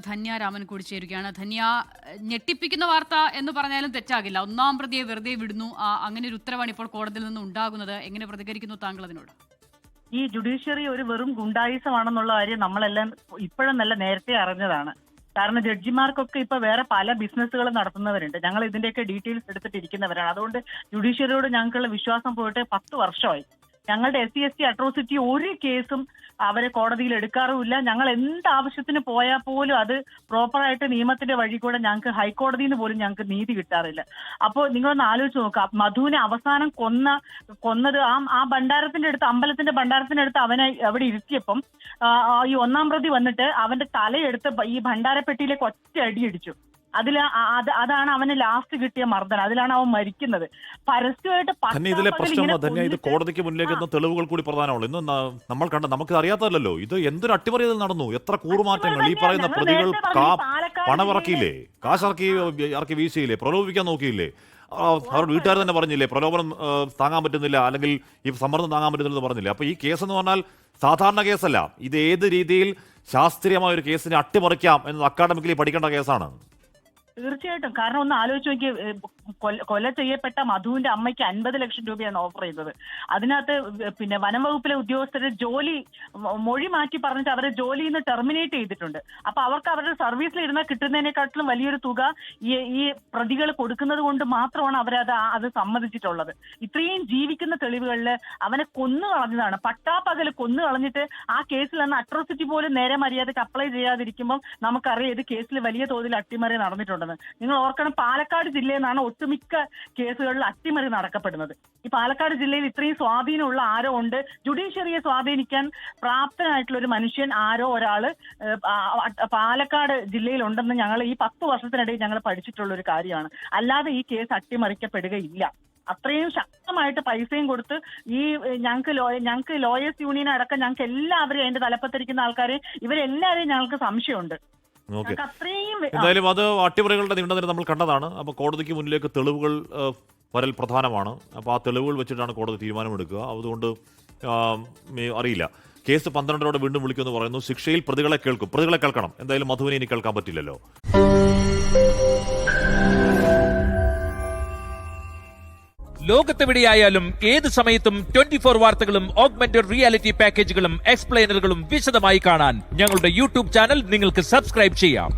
ധന്യ രാമൻ കൂടി ചേരുകയാണ്. ധന്യ, ഞെട്ടിപ്പിക്കുന്ന വാർത്ത എന്ന് പറഞ്ഞാലും തെറ്റാകില്ല. ഒന്നാം പ്രതിയെ വെറുതെ വിടുന്നു, അങ്ങനെ ഒരു ഉത്തരവാണ് ഇപ്പോൾ കോടതിയിൽ നിന്ന് ഉണ്ടാകുന്നത്. എങ്ങനെ പ്രതികരിക്കുന്നു താങ്കൾ അതിനോട്? ഈ ജുഡീഷ്യറി ഒരു വെറും ഗുണ്ടായുസമാണെന്നുള്ള കാര്യം നമ്മളെല്ലാം ഇപ്പോഴും നല്ല നേരത്തെ അറിഞ്ഞതാണ്. കാരണം ജഡ്ജിമാർക്കൊക്കെ ഇപ്പൊ വേറെ പല ബിസിനസ്സുകളും നടത്തുന്നവരുണ്ട്. ഞങ്ങൾ ഇതിന്റെയൊക്കെ ഡീറ്റെയിൽസ് എടുത്തിട്ടിരിക്കുന്നവരാണ്. അതുകൊണ്ട് ജുഡീഷ്യറിയോട് ഞങ്ങൾക്കുള്ള വിശ്വാസം പോയിട്ട് 10 വർഷമായി. ഞങ്ങളുടെ SC അട്രോസിറ്റി ഒരു കേസും അവരെ കോടതിയിൽ എടുക്കാറുമില്ല. ഞങ്ങൾ എന്ത് ആവശ്യത്തിന് പോയാൽ പോലും അത് പ്രോപ്പറായിട്ട് നിയമത്തിന്റെ വഴി കൂടെ ഞങ്ങൾക്ക് ഹൈക്കോടതിയിൽ നിന്ന് പോലും ഞങ്ങൾക്ക് നീതി കിട്ടാറില്ല. അപ്പോൾ നിങ്ങളൊന്ന് ആലോചിച്ച് നോക്കുക, മധുവിനെ അവസാനം കൊന്നത് ആ ഭണ്ഡാരത്തിന്റെ അടുത്ത്, അമ്പലത്തിന്റെ ഭണ്ഡാരത്തിന്റെ അടുത്ത് അവനെ അവിടെ ഇരുത്തിയപ്പം ഈ ഒന്നാം പ്രതി വന്നിട്ട് അവന്റെ തലയെടുത്ത് ഈ ഭണ്ഡാരപ്പെട്ടിയിലേക്ക് ഒറ്റ അടിയടിച്ചു. അതാണ് അവന് ലാസ്റ്റ് കിട്ടിയ മർദ്ദനം. അതിലാണ് അവൻ മരിക്കുന്നത്. പരസ്യമായിട്ട് ഇതിലെ പ്രശ്നം തന്നെ ഇത് കോടതിക്ക് മുന്നിലേക്ക് തെളിവുകൾ കൂടി പ്രധാനമുള്ളൂ. ഇന്ന് നമ്മൾ നമുക്ക് അറിയാത്തല്ലോ ഇത് എന്തൊരു അട്ടിമറി നടന്നു, എത്ര കൂറുമാറ്റങ്ങൾ. ഈ പറയുന്ന പ്രതികൾ പണമിറക്കിയില്ലേ, കാശിറക്കി വീശിയില്ലേ, പ്രലോഭിക്കാൻ നോക്കിയില്ലേ, അവർ വീട്ടുകാർ തന്നെ പറഞ്ഞില്ലേ പ്രലോഭനം താങ്ങാൻ പറ്റുന്നില്ല, അല്ലെങ്കിൽ ഈ സമ്മർദ്ദം താങ്ങാൻ പറ്റുന്നില്ലെന്ന് പറഞ്ഞില്ലേ. അപ്പൊ ഈ കേസ് എന്ന് പറഞ്ഞാൽ സാധാരണ കേസല്ല. ഇത് ഏത് രീതിയിൽ ശാസ്ത്രീയമായ ഒരു കേസിനെ അട്ടിമറിക്കാം എന്നത് അക്കാഡമിക്കലി പഠിക്കേണ്ട കേസാണ്. തീർച്ചയായിട്ടും. കാരണം ഒന്ന് ആലോചിച്ച് നോക്കി, കൊല ചെയ്യപ്പെട്ട മധുവിന്റെ അമ്മയ്ക്ക് 50 ലക്ഷം രൂപയാണ് ഓഫർ ചെയ്തത്. അതിനകത്ത് പിന്നെ വനംവകുപ്പിലെ ഉദ്യോഗസ്ഥരെ മൊഴി മാറ്റി പറഞ്ഞിട്ട് അവരെ ജോലിയിൽ നിന്ന് ടെർമിനേറ്റ് ചെയ്തിട്ടുണ്ട്. അപ്പൊ അവർക്ക് അവരുടെ സർവീസിൽ ഇരുന്നാൽ കിട്ടുന്നതിനെക്കാട്ടിലും വലിയൊരു തുക ഈ പ്രതികൾ കൊടുക്കുന്നത് കൊണ്ട് മാത്രമാണ് അത് സമ്മതിച്ചിട്ടുള്ളത്. ഇത്രയും ജീവിക്കുന്ന തെളിവുകളിൽ അവനെ കൊന്നു കളഞ്ഞതാണ്. പട്ടാപ്പകല് കൊന്നു കളഞ്ഞിട്ട് ആ കേസിൽ നിന്ന് അട്രോസിറ്റി പോലും നേരെ മര്യാദക്ക് അപ്ലൈ ചെയ്യാതിരിക്കുമ്പോൾ നമുക്കറിയാം ഇത് കേസിൽ വലിയ തോതിൽ അട്ടിമറി നടന്നിട്ടുണ്ട്. നിങ്ങൾ ഓർക്കണം, പാലക്കാട് ജില്ലയിൽ നിന്നാണ് ഒട്ടുമിക്ക കേസുകളിൽ അട്ടിമറി നടക്കപ്പെടുന്നത്. ഈ പാലക്കാട് ജില്ലയിൽ ഇത്രയും സ്വാധീനമുള്ള ആരോ ഉണ്ട്, ജുഡീഷ്യറിയെ സ്വാധീനിക്കാൻ പ്രാപ്തനായിട്ടുള്ള ഒരു മനുഷ്യൻ ആരോ ഒരാള് പാലക്കാട് ജില്ലയിൽ ഉണ്ടെന്ന് ഞങ്ങൾ ഈ 10 വർഷത്തിനിടയിൽ ഞങ്ങൾ പഠിച്ചിട്ടുള്ള ഒരു കാര്യമാണ്. അല്ലാതെ ഈ കേസ് അട്ടിമറിക്കപ്പെടുകയില്ല. അത്രയും ശക്തമായിട്ട് പൈസയും കൊടുത്ത് ഈ ഞങ്ങൾക്ക് ലോയേഴ്സ് യൂണിയൻ അടക്കം ഞങ്ങൾക്ക് എല്ലാവരെയും അതിന്റെ തലപ്പത്തിരിക്കുന്ന ആൾക്കാരെ ഇവരെല്ലാവരെയും ഞങ്ങൾക്ക് സംശയമുണ്ട്. എന്തായാലും അത് അട്ടിമറികളുടെ നീണ്ടനിര നമ്മൾ കണ്ടതാണ്. അപ്പോൾ കോടതിക്ക് മുന്നിലേക്ക് തെളിവുകൾ വരൽ പ്രധാനമാണ്. അപ്പോൾ ആ തെളിവുകൾ വെച്ചിട്ടാണ് കോടതി തീരുമാനമെടുക്കുക. അതുകൊണ്ട് അറിയില്ല, കേസ് 12-ഓടെ വീണ്ടും വിളിക്കുമെന്ന് പറയുന്നു. ശിക്ഷയിൽ പ്രതികളെ കേൾക്കണം. എന്തായാലും മധുവിനെ ഇനി കേൾക്കാൻ പറ്റില്ലല്ലോ. ലോകത്തെവിടെയായാലും ഏത് സമയത്തും 24 വാർത്തകളും ഓഗ്മെന്റഡ് റിയാലിറ്റി പാക്കേജുകളും എക്സ്പ്ലെയിനറുകളും വിശദമായി കാണാൻ ഞങ്ങളുടെ YouTube ചാനൽ നിങ്ങൾക്ക് സബ്സ്ക്രൈബ് ചെയ്യാം.